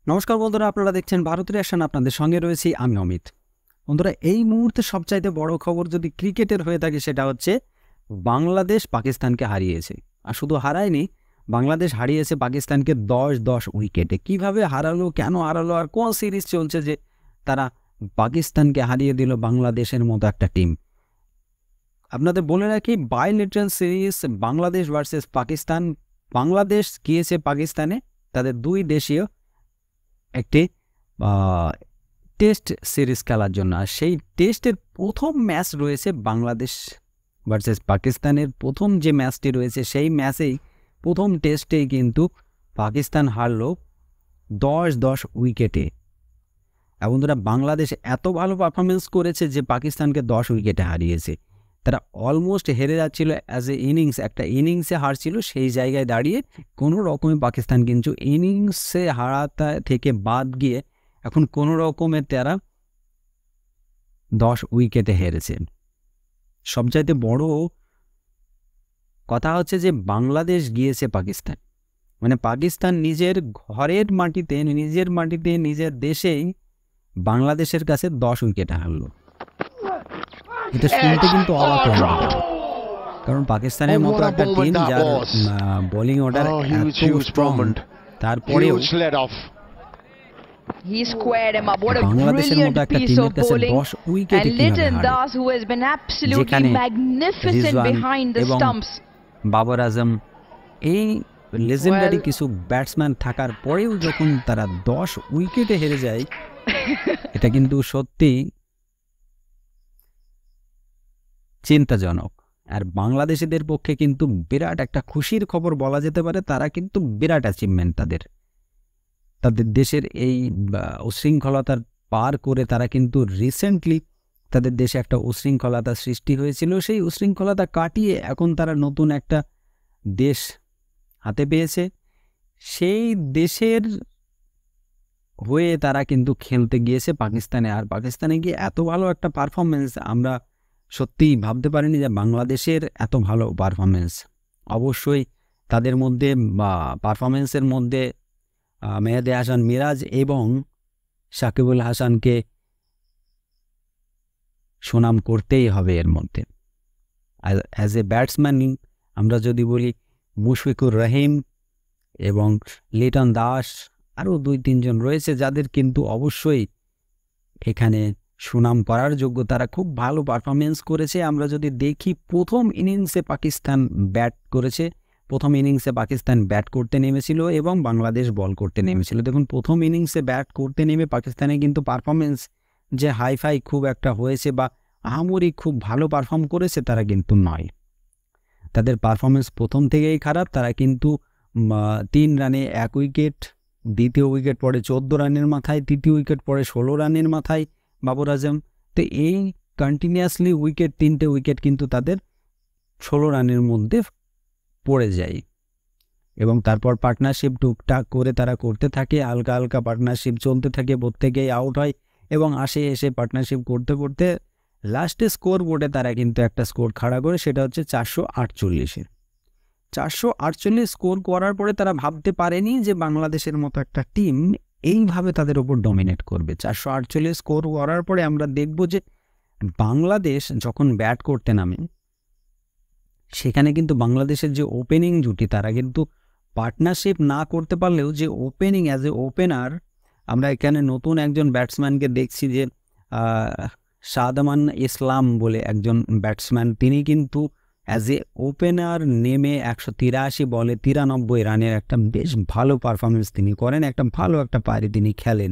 নমস্কার বন্ধুরা, আপনারা দেখছেন ভারতের অ্যাকশন। আপনাদের সঙ্গে রয়েছি আমি অমিত। বন্ধুরা, এই মুহূর্তে সবচাইতে বড় খবর যদি ক্রিকেটের হয়ে থাকে সেটা হচ্ছে বাংলাদেশ পাকিস্তানকে হারিয়েছে। আর শুধু হারায়নি, বাংলাদেশ হারিয়েছে পাকিস্তানকে 10 উইকেটে। কিভাবে হারালো, কেন হারালো, আর কোন সিরিজ চলছে যে তারা পাকিস্তানকে হারিয়ে দিল বাংলাদেশের মতো একটা টিম। আপনাদের বলে রাখি, bilateral series Bangladesh versus Pakistan. Bangladesh গিয়েছে পাকিস্তানে তাদের দুই দেশীয় একটি টেস্ট সিরিজ খেলার জন্য। আর সেই টেস্টের প্রথম ম্যাচ রয়েছে বাংলাদেশ ভার্সেস পাকিস্তানের। প্রথম যে ম্যাচটি রয়েছে সেই ম্যাচেই প্রথম টেস্টেই কিন্তু পাকিস্তান হারলো 10 উইকেটে। এবং তারা বাংলাদেশ এত ভালো পারফরমেন্স করেছে যে পাকিস্তানকে 10 উইকেটে হারিয়েছে। তারা অলমোস্ট হেরে যাচ্ছিল, অ্যাজ এ ইনিংস, একটা ইনিংসে হারছিল। সেই জায়গায় দাঁড়িয়ে কোনো রকমে পাকিস্তান কিন্তু ইনিংসে হারাটা থেকে বাদ গিয়ে এখন কোনো রকমে তারা 10 উইকেটে হেরেছে। সবচাইতে বড় কথা হচ্ছে যে বাংলাদেশ গিয়েছে পাকিস্তান, মানে পাকিস্তান নিজের ঘরের মাটিতে, নিজের দেশেই বাংলাদেশের কাছে 10 উইকেটে হারলো। এটা শুনতে কিন্তু অবাক লাগে, কারণ পাকিস্তানের মতো একটা টিম যার বোলিং অর্ডার এত স্ট্রং, তারপরেও He squared him up. What a বাংলাদেশের মতো brilliant একটা piece টিমের of কাছে bowling. 10 উইকেটে And কিভাবে Liton হারে, Das, who has been absolutely যেখানে magnificent রিজওয়ান behind the এবং stumps. বাবর আজম, এই লেজেন্ডারি কিছু ব্যাটসম্যান থাকার পরেও যখন তারা 10 উইকেটে হেরে যায়, এটা কিন্তু সত্যি চিন্তাজনক। আর বাংলাদেশিদের পক্ষে কিন্তু বিরাট একটা খুশির খবর বলা যেতে পারে। তারা কিন্তু বিরাট অ্যাচিভমেন্ট তাদের দেশের এই উশৃঙ্খলতার পার করে তারা কিন্তু রিসেন্টলি তাদের দেশে একটা উশৃঙ্খলতা সৃষ্টি হয়েছিল। সেই উশৃঙ্খলতা কাটিয়ে এখন তারা নতুন একটা দেশ হাতে পেয়েছে। সেই দেশের হয়ে তারা কিন্তু খেলতে গিয়েছে পাকিস্তানে। আর পাকিস্তানে গিয়ে এত ভালো একটা পারফরমেন্স আমরা সত্যিই ভাবতে পারিনি যে বাংলাদেশের এত ভালো পারফরমেন্স। অবশ্যই তাদের মধ্যে পারফরমেন্সের মধ্যে মেহেদী হাসান মিরাজ এবং সাকিবুল হাসানকে সুনাম করতেই হবে এর মধ্যে। অ্যাজ এ ব্যাটসম্যান আমরা যদি বলি, মুশফিকুর রহিম এবং লিটন দাস, আরও 2-3 জন রয়েছে যাদের কিন্তু অবশ্যই এখানে সুনাম করার যোগ্য। তারা খুব ভালো পারফরমেন্স করেছে। আমরা যদি দেখি, প্রথম ইনিংসে পাকিস্তান ব্যাট করেছে। প্রথম ইনিংসে পাকিস্তান ব্যাট করতে নেমেছিল এবং বাংলাদেশ বল করতে নেমেছিল। দেখুন, প্রথম ইনিংসে ব্যাট করতে নেমে পাকিস্তানে কিন্তু পারফরমেন্স যে হাইফাই খুব একটা হয়েছে বা আহামরি খুব ভালো পারফর্ম করেছে তারা কিন্তু নয়। তাদের পারফরমেন্স প্রথম থেকেই খারাপ। তারা কিন্তু 3 রানে 1 উইকেট, দ্বিতীয় উইকেট পড়ে 14 রানের মাথায়, তৃতীয় উইকেট পড়ে 16 রানের মাথায় বাবর আজম। তো এই কন্টিনিউয়াসলি তিনটে উইকেট কিন্তু তাদের 16 রানের মধ্যে পড়ে যায়। এবং তারপর পার্টনারশিপ টুকটাক করে তারা করতে থাকে, হালকা পার্টনারশিপ চলতে থাকে, প্রত্যেকেই আউট হয় এবং এসে পার্টনারশিপ করতে করতে লাস্টে স্কোর বোর্ডে তারা কিন্তু একটা স্কোর খাড়া করে, সেটা হচ্ছে 448-এর। 448 স্কোর করার পরে তারা ভাবতে পারেনি যে বাংলাদেশের মতো একটা টিম এইভাবে তাদের ওপর ডমিনেট করবে। 448 স্কোর করার পরে আমরা দেখব যে বাংলাদেশ যখন ব্যাট করতে নামে, সেখানে কিন্তু বাংলাদেশের যে ওপেনিং জুটি, তারা কিন্তু পার্টনারশিপ না করতে পারলেও যে ওপেনিং, অ্যাজ এ ওপেনার আমরা এখানে নতুন একজন ব্যাটসম্যানকে দেখছি যে সাদামান ইসলাম বলে একজন ব্যাটসম্যান, তিনি কিন্তু অ্যাজ এ ওপেনার নেমে 183 বলে 93 রানের একটা বেশ ভালো পারফরমেন্স তিনি করেন, একটা ভালো একটা পারি তিনি খেলেন।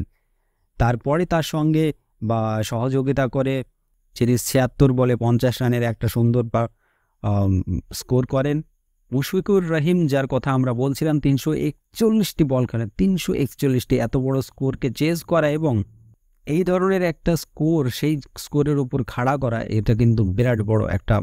তারপরে তার সঙ্গে সহযোগিতা করে তিনি 76 বলে 50 রানের একটা সুন্দর স্কোর করেন। মুশফিকুর রহিম, যার কথা আমরা বলছিলাম, 341টি বল খেলেন, 341টি, এত বড় স্কোরকে চেজ করা এবং এই ধরনের একটা স্কোর, সেই স্কোরের উপর খাড়া করা, এটা কিন্তু বিরাট বড় একটা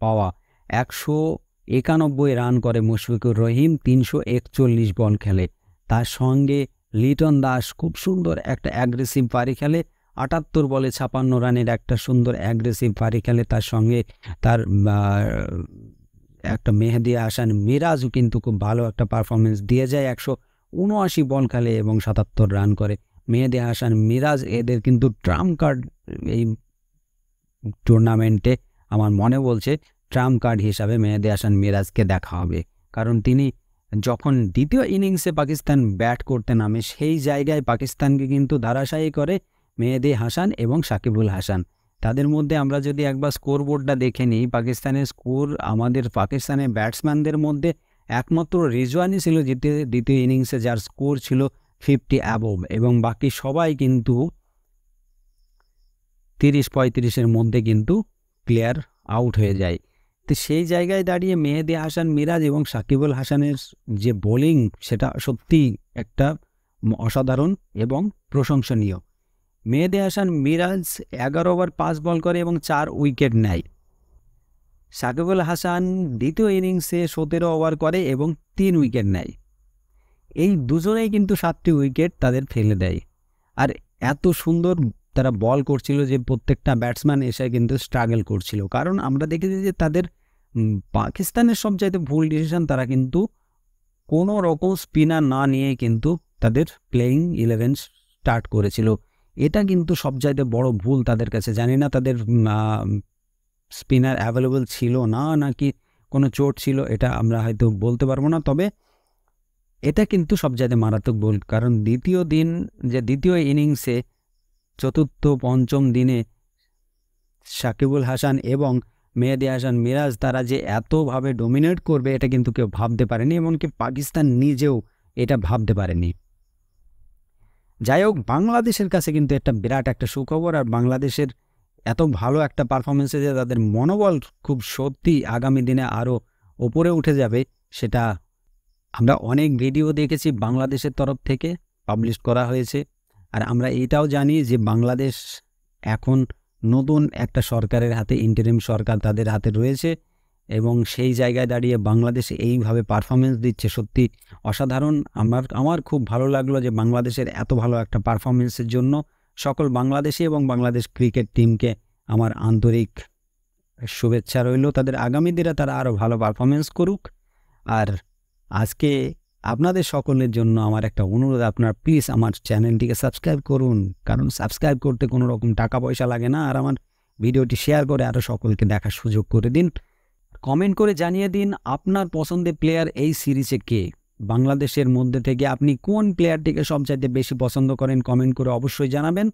পাওয়া। 191 রান করে মুশফিকুর রহিম, 341 বল খেলে। তার সঙ্গে লিটন দাস খুব সুন্দর একটা অ্যাগ্রেসিভ পারি খেলে, 78 বলে 56 রানের একটা সুন্দর অ্যাগ্রেসিভ পারি খেলে। তার সঙ্গে তার একটা মেহেদী হাসান মিরাজও কিন্তু খুব ভালো একটা পারফরমেন্স দিয়ে যায়, ৭৯ বল খেলে এবং ৭৭ রান করে। মেহেদী হাসান মিরাজ এদের কিন্তু ট্রাম্প কার্ড এই টুর্নামেন্টে আমার মনে বলছে ট্রাম্প কার্ড হিসাবে মেহেদী হাসান মিরাজকে দেখা হবে। কারণ তিনি যখন দ্বিতীয় ইনিংসে পাকিস্তান ব্যাট করতে নামে সেই জায়গায় পাকিস্তানকে কিন্তু ধারাশায়ী করে মেহেদী হাসান এবং সাকিবুল হাসান। তাদের মধ্যে আমরা যদি একবার স্কোর বোর্ডটা দেখে নিই, পাকিস্তানের স্কোর আমাদের পাকিস্তানের ব্যাটসম্যানদের মধ্যে একমাত্র রিজওয়ানই ছিল দ্বিতীয় ইনিংসে যার স্কোর ছিল 50 অ্যাবভ, এবং বাকি সবাই কিন্তু 30-35-এর মধ্যে কিন্তু প্লেয়ার আউট হয়ে যায়। তো সেই জায়গায় দাঁড়িয়ে মেহেদী হাসান মিরাজ এবং সাকিবুল হাসানের যে বোলিং সেটা সত্যি একটা অসাধারণ এবং প্রশংসনীয়। মেহেদী হাসান মিরাজ 11 ওভার 5 বল করে এবং 4 উইকেট নেয়। সাকিবুল হাসান দ্বিতীয় ইনিংসে 17 ওভার করে এবং 3 উইকেট নেয়। এই দুজনেই কিন্তু 7টি উইকেট তাদের ফেলে দেয়। আর এত সুন্দর তারা বল করছিল যে প্রত্যেকটা ব্যাটসম্যান এসে কিন্তু স্ট্রাগল করছিল। কারণ আমরা দেখেছি যে তাদের পাকিস্তানের সবচাইতে ভুল ডিসিশন, তারা কিন্তু কোনো রকম স্পিনার না নিয়ে কিন্তু তাদের প্লেয়িং 11 স্টার্ট করেছিল। এটা কিন্তু সবচাইতে বড় ভুল তাদের কাছে। জানি না তাদের স্পিনার অ্যাভেলেবল ছিল না নাকি কোনো চোট ছিল, এটা আমরা হয়তো বলতে পারবো না, তবে এটা কিন্তু সবচাইতে মারাত্মক ভুল। কারণ দ্বিতীয় ইনিংসে চতুর্থ পঞ্চম দিনে সাকিবুল হাসান এবং মেহেদী হাসান মিরাজ তারা যে এতভাবে ডোমিনেট করবে এটা কিন্তু কেউ ভাবতে পারেনি, এমনকি পাকিস্তান নিজেও এটা ভাবতে পারেনি। যাই হোক, বাংলাদেশের কাছে কিন্তু একটা বিরাট একটা সুখবর। আর বাংলাদেশের এত ভালো একটা পারফরমেন্সে যে তাদের মনোবল খুব সত্যি আগামী দিনে আরও ওপরে উঠে যাবে, সেটা আমরা অনেক ভিডিও দেখেছি বাংলাদেশের তরফ থেকে পাবলিশ করা হয়েছে। আর আমরা এটাও জানি যে বাংলাদেশ এখন নতুন একটা সরকারের হাতে, ইন্টারিম সরকার তাদের হাতে রয়েছে, এবং সেই জায়গায় দাঁড়িয়ে বাংলাদেশ এইভাবে পারফরমেন্স দিচ্ছে সত্যি অসাধারণ। আমার খুব ভালো লাগলো যে বাংলাদেশের এত ভালো একটা পারফরমেন্সের জন্য সকল বাংলাদেশি এবং বাংলাদেশ ক্রিকেট টিমকে আমার আন্তরিক শুভেচ্ছা রইল। তাদের আগামী দিনে তারা আরও ভালো পারফরমেন্স করুক। আর আজকে আপনাদের সকলের জন্য আমার একটা অনুরোধ, আপনার প্লিজ আমার চ্যানেলটিকে সাবস্ক্রাইব করুন, কারণ সাবস্ক্রাইব করতে কোনো রকম টাকা পয়সা লাগে না। আর আমার ভিডিওটি শেয়ার করে আরও সকলকে দেখার সুযোগ করে দিন। কমেন্ট করে জানিয়ে দিন আপনার পছন্দের প্লেয়ার এই সিরিজে কে। বাংলাদেশের মধ্যে থেকে আপনি কোন প্লেয়ারটিকে সবচাইতে বেশি পছন্দ করেন, কমেন্ট করে অবশ্যই জানাবেন।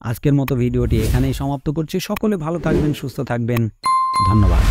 আজকের মতো ভিডিওটি এখানেই সমাপ্ত করছি। সকলে ভালো থাকবেন, সুস্থ থাকবেন, ধন্যবাদ।